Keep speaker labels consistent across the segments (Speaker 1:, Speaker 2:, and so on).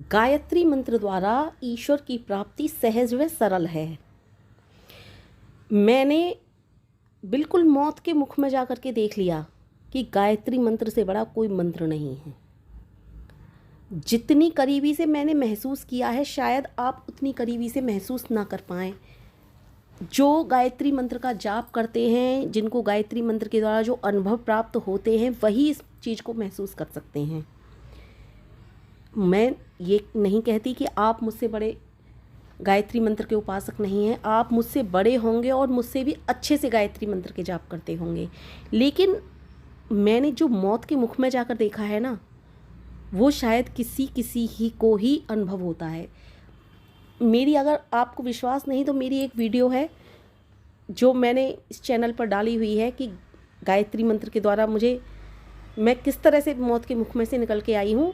Speaker 1: गायत्री मंत्र द्वारा ईश्वर की प्राप्ति सहज व सरल है। मैंने बिल्कुल मौत के मुख में जाकर के देख लिया कि गायत्री मंत्र से बड़ा कोई मंत्र नहीं है। जितनी करीबी से मैंने महसूस किया है, शायद आप उतनी करीबी से महसूस ना कर पाएँ। जो गायत्री मंत्र का जाप करते हैं, जिनको गायत्री मंत्र के द्वारा जो अनुभव प्राप्त होते हैं, वही इस चीज़ को महसूस कर सकते हैं। मैं ये नहीं कहती कि आप मुझसे बड़े गायत्री मंत्र के उपासक नहीं हैं। आप मुझसे बड़े होंगे और मुझसे भी अच्छे से गायत्री मंत्र के जाप करते होंगे, लेकिन मैंने जो मौत के मुख में जाकर देखा है ना, वो शायद किसी ही को ही अनुभव होता है। मेरी, अगर आपको विश्वास नहीं तो मेरी एक वीडियो है जो मैंने इस चैनल पर डाली हुई है कि गायत्री मंत्र के द्वारा मैं किस तरह से मौत के मुख में से निकल के आई हूँ।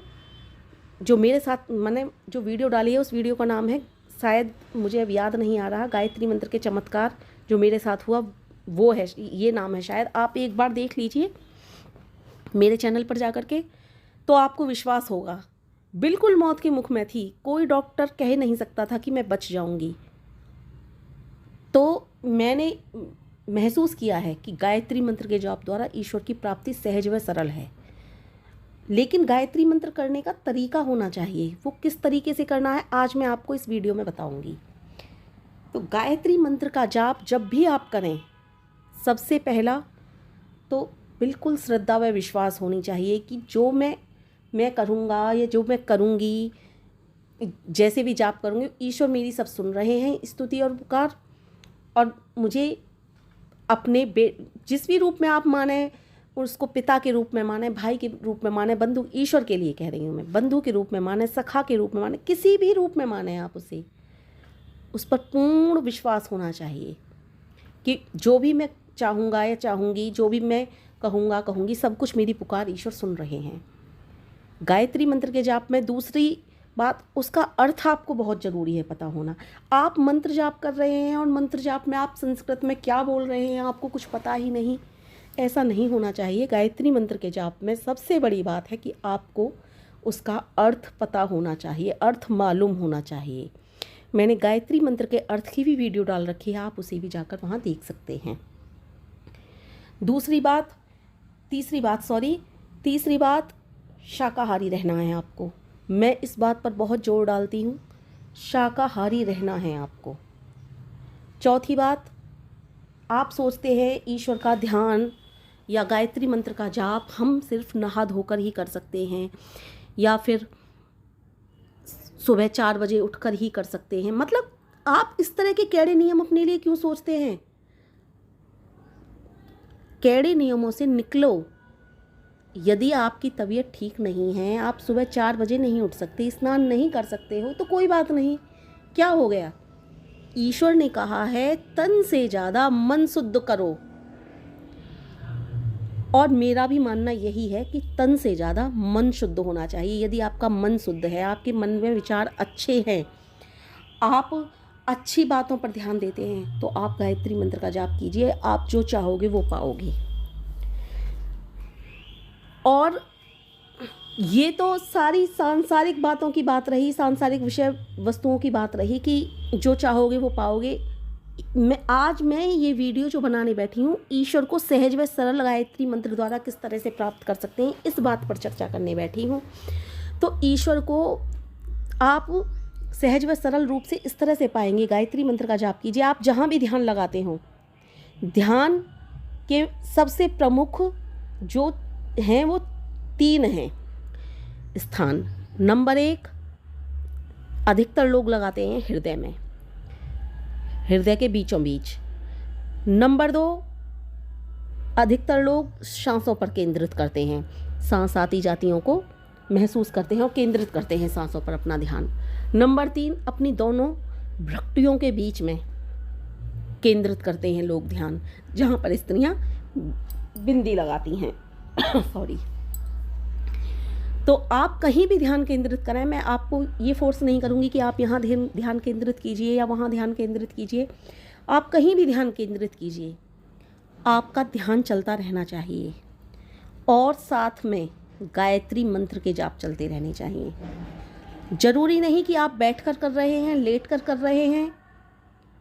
Speaker 1: जो मेरे साथ मैंने जो वीडियो डाली है, उस वीडियो का नाम है, शायद मुझे अब याद नहीं आ रहा, गायत्री मंत्र के चमत्कार जो मेरे साथ हुआ वो है, ये नाम है शायद। आप एक बार देख लीजिए मेरे चैनल पर जाकर के, तो आपको विश्वास होगा। बिल्कुल मौत के मुख में थी, कोई डॉक्टर कह नहीं सकता था कि मैं बच जाऊंगी। तो मैंने महसूस किया है कि गायत्री मंत्र के जाप द्वारा ईश्वर की प्राप्ति सहज व सरल है, लेकिन गायत्री मंत्र करने का तरीका होना चाहिए। वो किस तरीके से करना है, आज मैं आपको इस वीडियो में बताऊंगी। तो गायत्री मंत्र का जाप जब भी आप करें, सबसे पहला तो बिल्कुल श्रद्धा व विश्वास होनी चाहिए कि जो मैं करूँगा या जो मैं करूँगी, जैसे भी जाप करूँगी, ईश्वर मेरी सब सुन रहे हैं, स्तुति और पुकार। और मुझे अपने जिस भी रूप में आप माने, उसको पिता के रूप में माने, भाई के रूप में माने, बंधु, ईश्वर के लिए कह रही हूँ मैं, बंधु के रूप में माने, सखा के रूप में माने, किसी भी रूप में माने आप उसे, उस पर पूर्ण विश्वास होना चाहिए कि जो भी मैं चाहूँगा या चाहूँगी, जो भी मैं कहूँगी, सब कुछ मेरी पुकार ईश्वर सुन रहे हैं। गायत्री मंत्र के जाप में दूसरी बात, उसका अर्थ आपको बहुत ज़रूरी है पता होना। आप मंत्र जाप कर रहे हैं और मंत्र जाप में आप संस्कृत में क्या बोल रहे हैं आपको कुछ पता ही नहीं, ऐसा नहीं होना चाहिए। गायत्री मंत्र के जाप में सबसे बड़ी बात है कि आपको उसका अर्थ पता होना चाहिए, अर्थ मालूम होना चाहिए। मैंने गायत्री मंत्र के अर्थ की भी वीडियो डाल रखी है, आप उसे भी जाकर वहाँ देख सकते हैं। तीसरी बात, शाकाहारी रहना है आपको। मैं इस बात पर बहुत जोर डालती हूँ, शाकाहारी रहना है आपको। चौथी बात, आप सोचते हैं ईश्वर का ध्यान या गायत्री मंत्र का जाप हम सिर्फ नहा धोकर ही कर सकते हैं, या फिर सुबह 4 बजे उठकर ही कर सकते हैं। मतलब आप इस तरह के कैड़े नियम अपने लिए क्यों सोचते हैं? कैड़े नियमों से निकलो। यदि आपकी तबीयत ठीक नहीं है, आप सुबह 4 बजे नहीं उठ सकते, स्नान नहीं कर सकते हो, तो कोई बात नहीं, क्या हो गया? ईश्वर ने कहा है तन से ज़्यादा मन शुद्ध करो, और मेरा भी मानना यही है कि तन से ज़्यादा मन शुद्ध होना चाहिए। यदि आपका मन शुद्ध है, आपके मन में विचार अच्छे हैं, आप अच्छी बातों पर ध्यान देते हैं, तो आप गायत्री मंत्र का जाप कीजिए, आप जो चाहोगे वो पाओगे। और ये तो सारी सांसारिक बातों की बात रही, सांसारिक विषय वस्तुओं की बात रही कि जो चाहोगे वो पाओगे। आज मैं ये वीडियो जो बनाने बैठी हूँ, ईश्वर को सहज व सरल गायत्री मंत्र द्वारा किस तरह से प्राप्त कर सकते हैं, इस बात पर चर्चा करने बैठी हूँ। तो ईश्वर को आप सहज व सरल रूप से इस तरह से पाएंगे। गायत्री मंत्र का जाप कीजिए, आप जहाँ भी ध्यान लगाते हो, ध्यान के सबसे प्रमुख जो हैं वो 3 हैं स्थान। नंबर 1 अधिकतर लोग लगाते हैं हृदय में, हृदय के बीचों बीच। नंबर 2 अधिकतर लोग सांसों पर केंद्रित करते हैं, सांस आती जातियों को महसूस करते हैं और केंद्रित करते हैं सांसों पर अपना ध्यान। नंबर 3 अपनी दोनों भ्रुकुटियों के बीच में केंद्रित करते हैं लोग ध्यान, जहाँ पर स्त्रियाँ बिंदी लगाती हैं सॉरी। तो आप कहीं भी ध्यान केंद्रित करें, मैं आपको ये फोर्स नहीं करूँगी कि आप यहाँ ध्यान केंद्रित कीजिए या वहाँ ध्यान केंद्रित कीजिए। आप कहीं भी ध्यान केंद्रित कीजिए, आपका ध्यान चलता रहना चाहिए और साथ में गायत्री मंत्र के जाप चलते रहने चाहिए। ज़रूरी नहीं कि आप बैठकर कर रहे हैं, लेट कर रहे हैं,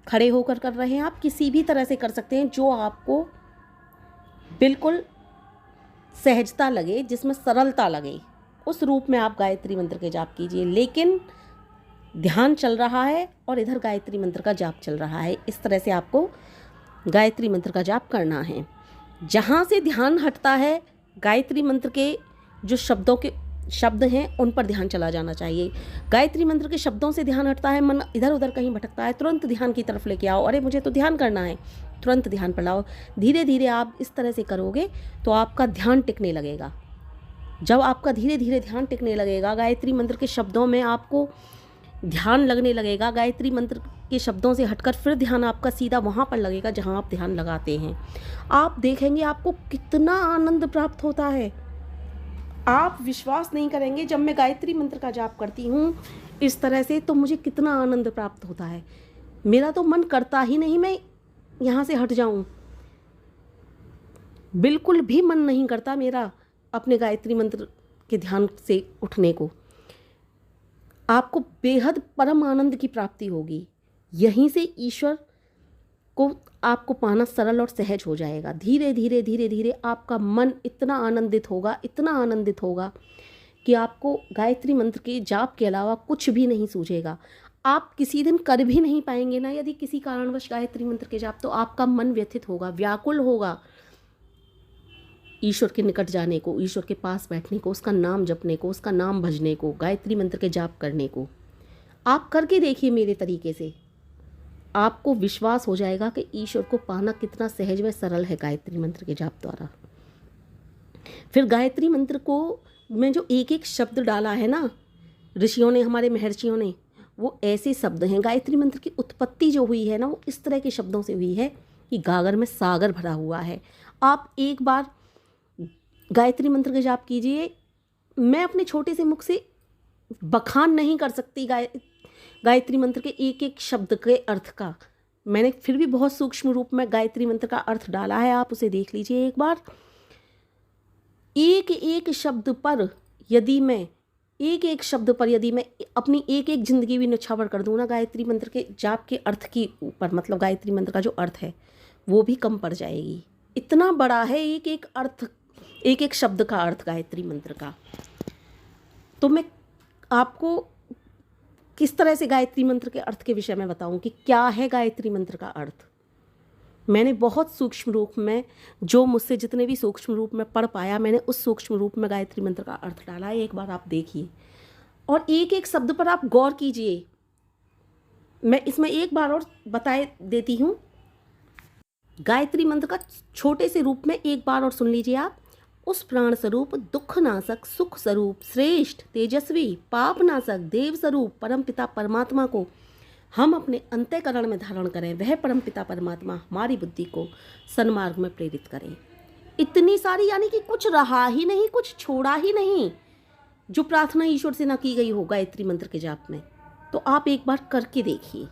Speaker 1: खड़े होकर कर रहे हैं, आप किसी भी तरह से कर सकते हैं जो आपको बिल्कुल सहजता लगे, जिसमें सरलता लगे, उस रूप में आप गायत्री मंत्र के जाप कीजिए। लेकिन ध्यान चल रहा है और इधर गायत्री मंत्र का जाप चल रहा है, इस तरह से आपको गायत्री मंत्र का जाप करना है। जहाँ से ध्यान हटता है, गायत्री मंत्र के जो शब्द हैं उन पर ध्यान चला जाना चाहिए। गायत्री मंत्र के शब्दों से ध्यान हटता है, मन इधर उधर कहीं भटकता है, तुरंत ध्यान की तरफ लेके आओ। अरे मुझे तो ध्यान करना है, तुरंत ध्यान पर लाओ। धीरे धीरे आप इस तरह से करोगे तो आपका ध्यान टिकने लगेगा। जब आपका धीरे धीरे ध्यान टिकने लगेगा, गायत्री मंत्र के शब्दों में आपको ध्यान लगने लगेगा, गायत्री मंत्र के शब्दों से हटकर फिर ध्यान आपका सीधा वहाँ पर लगेगा जहाँ आप ध्यान लगाते हैं। आप देखेंगे आपको कितना आनंद प्राप्त होता है। आप विश्वास नहीं करेंगे, जब मैं गायत्री मंत्र का जाप करती हूँ इस तरह से तो मुझे कितना आनंद प्राप्त होता है। मेरा तो मन करता ही नहीं मैं यहाँ से हट जाऊँ, बिल्कुल भी मन नहीं करता मेरा अपने गायत्री मंत्र के ध्यान से उठने को। आपको बेहद परम आनंद की प्राप्ति होगी। यहीं से ईश्वर को आपको पाना सरल और सहज हो जाएगा। धीरे धीरे धीरे धीरे आपका मन इतना आनंदित होगा कि आपको गायत्री मंत्र के जाप के अलावा कुछ भी नहीं सूझेगा। आप किसी दिन कर भी नहीं पाएंगे ना यदि किसी कारणवश गायत्री मंत्र के जाप, तो आपका मन व्यथित होगा, व्याकुल होगा ईश्वर के निकट जाने को, ईश्वर के पास बैठने को, उसका नाम जपने को, उसका नाम भजने को, गायत्री मंत्र के जाप करने को। आप करके देखिए मेरे तरीके से, आपको विश्वास हो जाएगा कि ईश्वर को पाना कितना सहज व सरल है गायत्री मंत्र के जाप द्वारा। फिर गायत्री मंत्र को में जो एक एक शब्द डाला है ना ऋषियों ने, हमारे महर्षियों ने, वो ऐसे शब्द हैं। गायत्री मंत्र की उत्पत्ति जो हुई है ना, वो इस तरह के शब्दों से हुई है कि गागर में सागर भरा हुआ है। आप एक बार गायत्री मंत्र के जाप कीजिए। मैं अपने छोटे से मुख से बखान नहीं कर सकती गायत्री मंत्र के एक एक शब्द के अर्थ का। मैंने फिर भी बहुत सूक्ष्म रूप में गायत्री मंत्र का अर्थ डाला है, आप उसे देख लीजिए एक बार। एक एक शब्द पर यदि मैं अपनी एक एक जिंदगी भी न्यौछावर कर दूँ ना गायत्री मंत्र के जाप के अर्थ के ऊपर, मतलब गायत्री मंत्र का जो अर्थ है वो भी कम पड़ जाएगी। इतना बड़ा है एक एक अर्थ, एक एक शब्द का अर्थ गायत्री मंत्र का। तो मैं आपको किस तरह से गायत्री मंत्र के अर्थ के विषय में बताऊं कि क्या है गायत्री मंत्र का अर्थ। मैंने बहुत सूक्ष्म रूप में, जो मुझसे जितने भी सूक्ष्म रूप में पढ़ पाया, मैंने उस सूक्ष्म रूप में गायत्री मंत्र का अर्थ डाला है। एक बार आप देखिए और एक एक शब्द पर आप गौर कीजिए। मैं इसमें एक बार और बताए देती हूँ। गायत्री मंत्र का छोटे से रूप में एक बार और सुन लीजिए आप। उस प्राण स्वरूप, दुख नाशक, सुख स्वरूप, श्रेष्ठ, तेजस्वी, पाप नाशक, देव स्वरूप परम पिता परमात्मा को हम अपने अंतःकरण में धारण करें। वह परम पिता परमात्मा हमारी बुद्धि को सन्मार्ग में प्रेरित करें। इतनी सारी, यानी कि कुछ रहा ही नहीं, कुछ छोड़ा ही नहीं जो प्रार्थना ईश्वर से ना की गई हो गायत्री मंत्र के जाप में। तो आप एक बार करके देखिए।